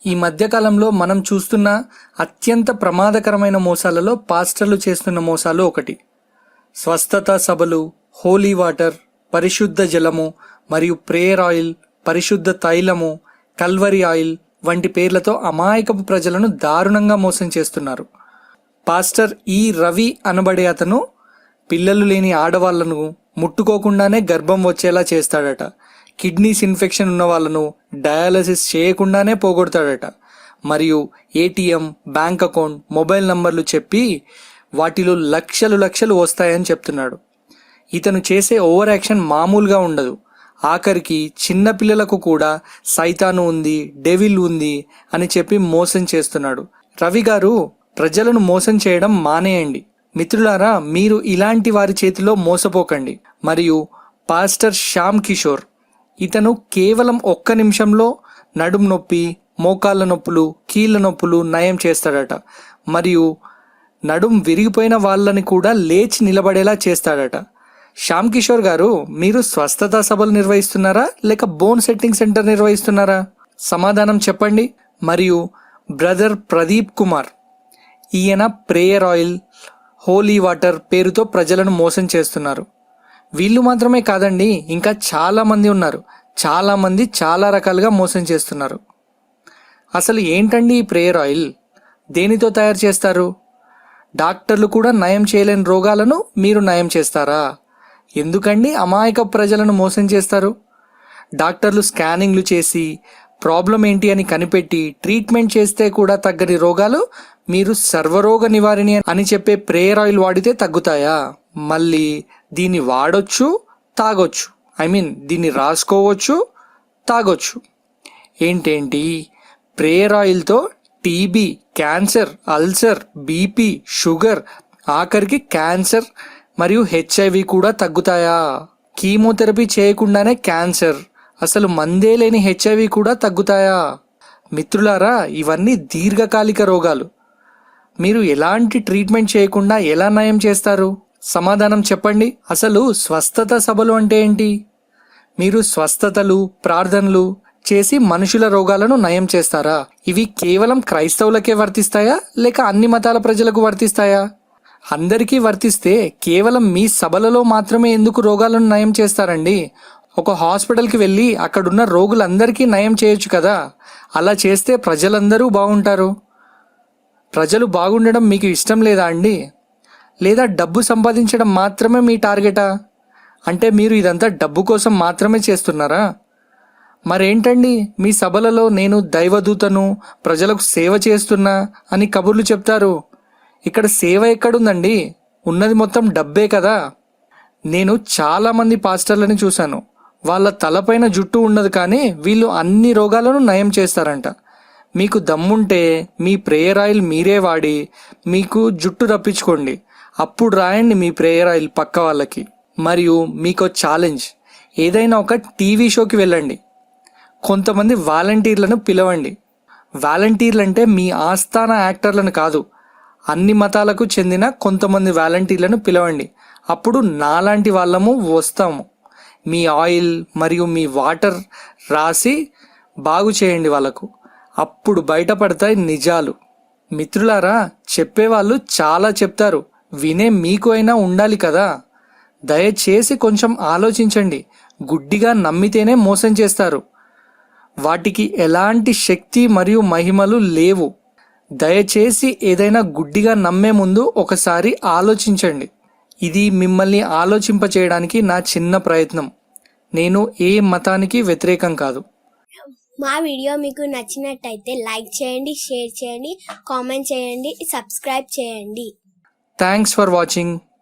ఈ మధ్యకాలంలో మనం చూస్తున్న అత్యంత ప్రమాదకరమైన మోసాలలో పాస్టర్లు చేస్తున్న మోసాలు ఒకటి. స్వస్థత సభలు, హోలీ వాటర్, పరిశుద్ధ జలము మరియు ప్రేయర్ ఆయిల్, పరిశుద్ధ తైలము, కల్వరి ఆయిల్ వంటి పేర్లతో అమాయకపు ప్రజలను దారుణంగా మోసం చేస్తున్నారు. పాస్టర్ ఈ రవి అనబడే అతను పిల్లలు లేని ఆడవాళ్లను ముట్టుకోకుండానే గర్భం వచ్చేలా చేస్తాడట. కిడ్నీస్ ఇన్ఫెక్షన్ ఉన్న వాళ్ళను డయాలసిస్ చేయకుండానే పోగొడతాడట. మరియు ఏటీఎం, బ్యాంక్ అకౌంట్, మొబైల్ నంబర్లు చెప్పి వాటిలో లక్షలు వస్తాయని చెప్తున్నాడు. ఇతను చేసే ఓవర్ యాక్షన్ మామూలుగా ఉండదు. ఆఖరికి చిన్న పిల్లలకు కూడా సైతాను ఉంది, డెవిల్ ఉంది అని చెప్పి మోసం చేస్తున్నాడు. రవి గారు, ప్రజలను మోసం చేయడం మానేయండి. మిత్రులారా, మీరు ఇలాంటి వారి చేతిలో మోసపోకండి. మరియు పాస్టర్ శ్యామ్ కిషోర్, ఇతను కేవలం 1 నిమిషంలో నడుం నొప్పి, మోకాళ్ళ నొప్పులు, కీళ్ళ నొప్పులు నయం చేస్తాడట. మరియు నడుం విరిగిపోయిన వాళ్ళని కూడా లేచి నిలబడేలా చేస్తాడట. శ్యామ్ కిషోర్ గారు, మీరు స్వస్థత సభలు నిర్వహిస్తున్నారా లేక బోన్ సెట్టింగ్ సెంటర్ నిర్వహిస్తున్నారా? సమాధానం చెప్పండి. మరియు బ్రదర్ ప్రదీప్ కుమార్, ఈయన ప్రేయర్ ఆయిల్, హోలీ వాటర్ పేరుతో ప్రజలను మోసం చేస్తున్నారు. వీళ్ళు మాత్రమే కాదండి, ఇంకా చాలా మంది ఉన్నారు. చాలా మంది చాలా రకాలుగా మోసం చేస్తున్నారు. అసలు ఏంటండి ఈ ప్రేయర్ ఆయిల్? దేనితో తయారు చేస్తారు? డాక్టర్లు కూడా నయం చేయలేని రోగాలను మీరు నయం చేస్తారా? ఎందుకండి అమాయక ప్రజలను మోసం చేస్తారు? డాక్టర్లు స్కానింగ్లు చేసి ప్రాబ్లం ఏంటి అని కనిపెట్టి ట్రీట్మెంట్ చేస్తే కూడా తగ్గని రోగాలు మీరు సర్వరోగ నివారిణి అని చెప్పే ప్రేయర్ ఆయిల్ వాడితే తగ్గుతాయా? మళ్ళీ దీన్ని వాడొచ్చు, తాగొచ్చు. దీన్ని రాసుకోవచ్చు, తాగొచ్చు. ఏంటేంటి? ప్రేయర్ ఆయిల్తో TB, cancer, ulcer, BP, sugar, ఆఖరికి క్యాన్సర్ మరియు హెచ్ఐవి కూడా తగ్గుతాయా? కీమోథెరపీ చేయకుండానే క్యాన్సర్, అసలు మందే లేని హెచ్ఐవి కూడా తగ్గుతాయా? మిత్రులారా, ఇవన్నీ దీర్ఘకాలిక రోగాలు. మీరు ఎలాంటి ట్రీట్మెంట్ చేయకుండా ఎలా నయం చేస్తారు? సమాధానం చెప్పండి. అసలు స్వస్థత సభలు అంటే ఏంటి? మీరు స్వస్థతలు, ప్రార్థనలు చేసి మనుషుల రోగాలను నయం చేస్తారా? ఇవి కేవలం క్రైస్తవులకే వర్తిస్తాయా లేక అన్ని మతాల ప్రజలకు వర్తిస్తాయా? అందరికీ వర్తిస్తే కేవలం మీ సభలలో మాత్రమే ఎందుకు రోగాలను నయం చేస్తారండి? ఒక హాస్పిటల్కి వెళ్ళి అక్కడున్న రోగులందరికీ నయం చేయొచ్చు కదా. అలా చేస్తే ప్రజలందరూ బాగుంటారు. ప్రజలు బాగుండడం మీకు ఇష్టం లేదా అండి? లేదా డబ్బు సంపాదించడం మాత్రమే మీ టార్గెటా? అంటే మీరు ఇదంతా డబ్బు కోసం మాత్రమే చేస్తున్నారా? మరేంటండి మీ సభలలో నేను దైవదూతను, ప్రజలకు సేవ చేస్తున్నా అని కబుర్లు చెప్తారు. ఇక్కడ సేవ ఎక్కడుందండి? ఉన్నది మొత్తం డబ్బే కదా. నేను చాలా మంది పాస్టర్లని చూశాను. వాళ్ళ తలపైన జుట్టు ఉండదు, కానీ వీళ్ళు అన్ని రోగాలను నయం చేస్తారంట. మీకు దమ్ముంటే మీ ప్రేయర్ ఆయిల్ మీరే వాడి మీకు జుట్టు రప్పించుకోండి. అప్పుడు రాయండి మీ ప్రేయర్ ఆయిల్ పక్క వాళ్ళకి. మరియు మీకు ఛాలెంజ్, ఏదైనా ఒక టీవీ షోకి వెళ్ళండి. కొంతమంది వాలంటీర్లను పిలవండి. వాలంటీర్లు అంటే మీ ఆస్థాన యాక్టర్లను కాదు, అన్ని మతాలకు చెందిన కొంతమంది వాలంటీర్లను పిలవండి. అప్పుడు నాలాంటి వాళ్ళము వస్తాము. మీ ఆయిల్ మరియు మీ వాటర్ రాసి బాగు చేయండి వాళ్ళకు. అప్పుడు బయటపడతాయి నిజాలు. మిత్రులారా, చెప్పేవాళ్ళు చాలా చెప్తారు, వినే మీకు అయినా ఉండాలి కదా. దయచేసి కొంచెం ఆలోచించండి. గుడ్డిగా నమ్మితేనే మోసం చేస్తారు. వాటికి ఎలాంటి శక్తి మరియు మహిమలు లేవు. దయచేసి ఏదైనా గుడ్డిగా నమ్మే ముందు ఒకసారి ఆలోచించండి. ఇది మిమ్మల్ని ఆలోచింపచేయడానికి నా చిన్న ప్రయత్నం. నేను ఏ మతానికి వ్యతిరేకం కాదు. మా వీడియో మీకు నచ్చినట్టయితే లైక్ చేయండి, షేర్ చేయండి, కామెంట్ చేయండి, సబ్స్క్రైబ్ చేయండి. Thanks for watching.